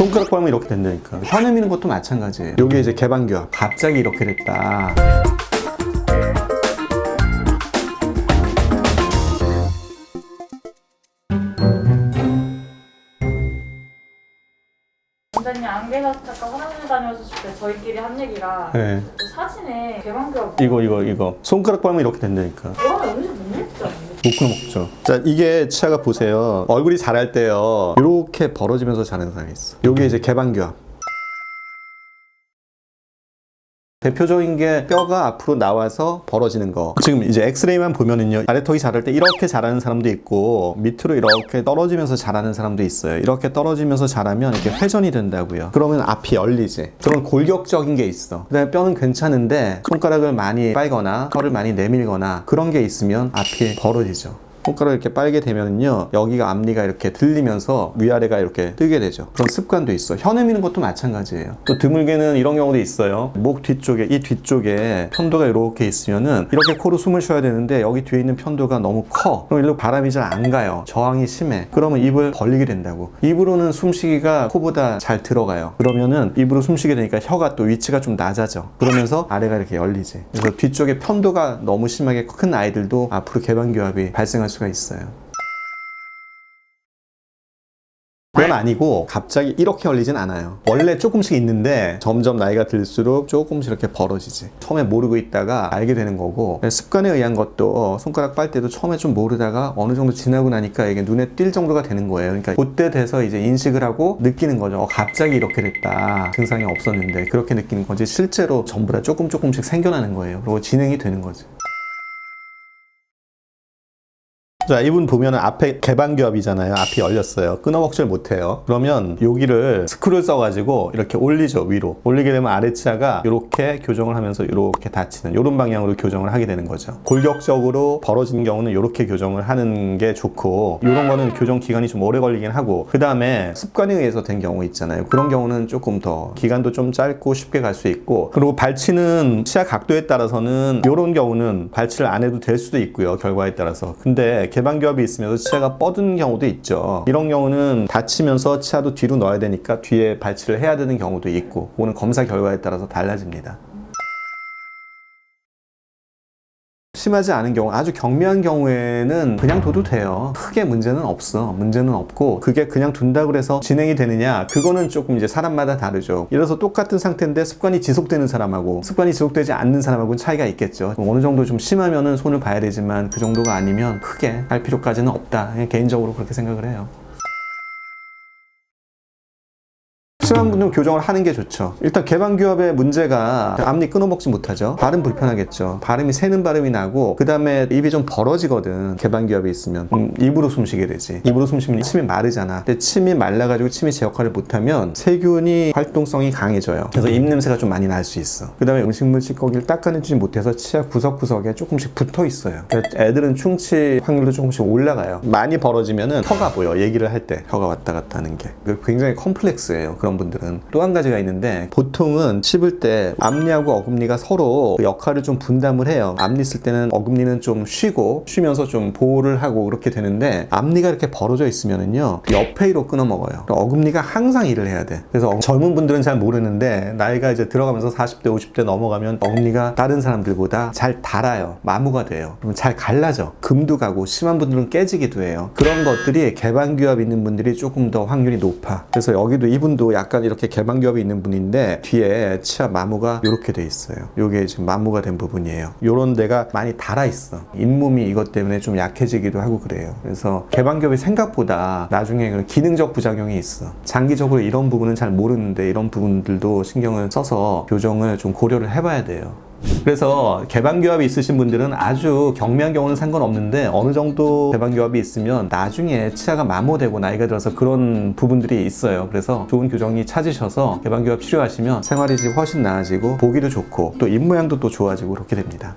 손가락 밟으면 이렇게 된다니까. 혀내 미는 것도 마찬가지예요. 요게 이제 개방교합. 갑자기 이렇게 됐다. 원장님 안개사 잠깐 화장실 다녀오셨을 때 저희끼리 한 얘기가 네. 그 사진에 개방교합 이거. 손가락 밟으면 이렇게 된다니까. 그러면 음식 못 먹지 않나요? 못 끊어 먹죠. 자, 이게 치아가 보세요. 얼굴이 자랄 때요. 이렇게 벌어지면서 자라는 사람이 있어. 요게 이제 개방교합. 대표적인 게 뼈가 앞으로 나와서 벌어지는 거. 지금 이제 엑스레이만 보면은요, 아래턱이 자랄 때 이렇게 자라는 사람도 있고 밑으로 이렇게 떨어지면서 자라는 사람도 있어요. 이렇게 떨어지면서 자라면 이렇게 회전이 된다고요. 그러면 앞이 열리지. 그런 골격적인 게 있어. 그다음에 뼈는 괜찮은데 손가락을 많이 빨거나 혀를 많이 내밀거나 그런 게 있으면 앞이 벌어지죠. 손가락을 이렇게 빨게 되면요, 여기가 앞니가 이렇게 들리면서 위아래가 이렇게 뜨게 되죠. 그런 습관도 있어. 혀 내미는 것도 마찬가지예요. 또 드물게는 이런 경우도 있어요. 목 뒤쪽에, 이 뒤쪽에 편도가 이렇게 있으면은 이렇게 코로 숨을 쉬어야 되는데 여기 뒤에 있는 편도가 너무 커. 그럼 일로 바람이 잘 안 가요. 저항이 심해. 그러면 입을 벌리게 된다고. 입으로는 숨쉬기가 코보다 잘 들어가요. 그러면은 입으로 숨쉬게 되니까 혀가 또 위치가 좀 낮아져. 그러면서 아래가 이렇게 열리지. 그래서 뒤쪽에 편도가 너무 심하게 큰 아이들도 앞으로 개방교합이 발생할 수가 있어요. 그건 아니고 갑자기 이렇게 열리진 않아요. 원래 조금씩 있는데 점점 나이가 들수록 조금씩 이렇게 벌어지지. 처음에 모르고 있다가 알게 되는 거고, 습관에 의한 것도 손가락 빨 때도 처음에 좀 모르다가 어느 정도 지나고 나니까 이게 눈에 띌 정도가 되는 거예요. 그러니까 그때 돼서 이제 인식을 하고 느끼는 거죠. 갑자기 이렇게 됐다. 증상이 없었는데 그렇게 느끼는 거지, 실제로 전부 다 조금씩 생겨나는 거예요. 그리고 진행이 되는 거지. 자, 이분 보면은 앞에 개방교합이잖아요. 앞이 열렸어요. 끊어먹질 못해요. 그러면 여기를 스크를 써가지고 이렇게 올리죠. 위로 올리게 되면 아래치아가 이렇게 교정을 하면서 이렇게 닫히는, 이런 방향으로 교정을 하게 되는 거죠. 골격적으로 벌어지는 경우는 이렇게 교정을 하는 게 좋고, 이런 거는 교정 기간이 좀 오래 걸리긴 하고, 그 다음에 습관에 의해서 된 경우 있잖아요. 그런 경우는 조금 더 기간도 좀 짧고 쉽게 갈 수 있고, 그리고 발치는 치아 각도에 따라서는 이런 경우는 발치를 안 해도 될 수도 있고요. 결과에 따라서. 근데 개방교합이 있으면서 치아가 뻗은 경우도 있죠. 이런 경우는 다치면서 치아도 뒤로 넣어야 되니까 뒤에 발치를 해야 되는 경우도 있고, 그거는 검사 결과에 따라서 달라집니다. 심하지 않은 경우, 아주 경미한 경우에는 그냥 둬도 돼요. 크게 문제는 없어. 문제는 없고, 그게 그냥 둔다고 해서 진행이 되느냐, 그거는 조금 이제 사람마다 다르죠. 예를 들어서 똑같은 상태인데 습관이 지속되는 사람하고 습관이 지속되지 않는 사람하고는 차이가 있겠죠. 어느 정도 좀 심하면은 손을 봐야 되지만 그 정도가 아니면 크게 할 필요까지는 없다. 그냥 개인적으로 그렇게 생각을 해요. 심한 분은 교정을 하는 게 좋죠. 일단 개방교합의 문제가 앞니 끊어먹지 못하죠. 발음 불편하겠죠. 발음이 새는 발음이 나고, 그 다음에 입이 좀 벌어지거든. 개방교합이 있으면 입으로 숨쉬게 되지. 입으로 숨쉬면 침이 마르잖아. 근데 침이 말라가지고 침이 제 역할을 못하면 세균이 활동성이 강해져요. 그래서 입냄새가 좀 많이 날 수 있어. 그 다음에 음식물 찌꺼기를 닦아내지 못해서 치아 구석구석에 조금씩 붙어 있어요. 애들은 충치 확률도 조금씩 올라가요. 많이 벌어지면은 혀가 보여. 얘기를 할 때 혀가 왔다 갔다 하는 게 굉장히 컴플렉스예요. 그런 분들은. 또 한 가지가 있는데, 보통은 씹을 때 앞니하고 어금니가 서로 그 역할을 좀 분담을 해요. 앞니 쓸 때는 어금니는 좀 쉬면서 좀 보호를 하고 그렇게 되는데, 앞니가 이렇게 벌어져 있으면은요, 옆에 이로 끊어 먹어요. 어금니가 항상 일을 해야 돼. 그래서 젊은 분들은 잘 모르는데, 나이가 이제 들어가면서 40대 50대 넘어가면 어금니가 다른 사람들보다 잘 닳아요. 마모가 돼요. 그러면 잘 갈라져. 금도 가고, 심한 분들은 깨지기도 해요. 그런 것들이 개방교합 있는 분들이 조금 더 확률이 높아. 그래서 여기도 이분도 약간 이렇게 개방교합이 있는 분인데, 뒤에 치아 마모가 이렇게 돼 있어요. 요게 지금 마모가 된 부분이에요. 요런 데가 많이 닳아 있어. 잇몸이 이것 때문에 좀 약해지기도 하고 그래요. 그래서 개방교합이 생각보다 나중에 그런 기능적 부작용이 있어. 장기적으로 이런 부분은 잘 모르는데, 이런 부분들도 신경을 써서 교정을 좀 고려를 해봐야 돼요. 그래서 개방교합이 있으신 분들은 아주 경미한 경우는 상관없는데, 어느 정도 개방교합이 있으면 나중에 치아가 마모되고 나이가 들어서 그런 부분들이 있어요. 그래서 좋은 교정이 찾으셔서 개방교합 치료하시면 생활이 훨씬 나아지고 보기도 좋고 또 입 모양도 또 좋아지고 그렇게 됩니다.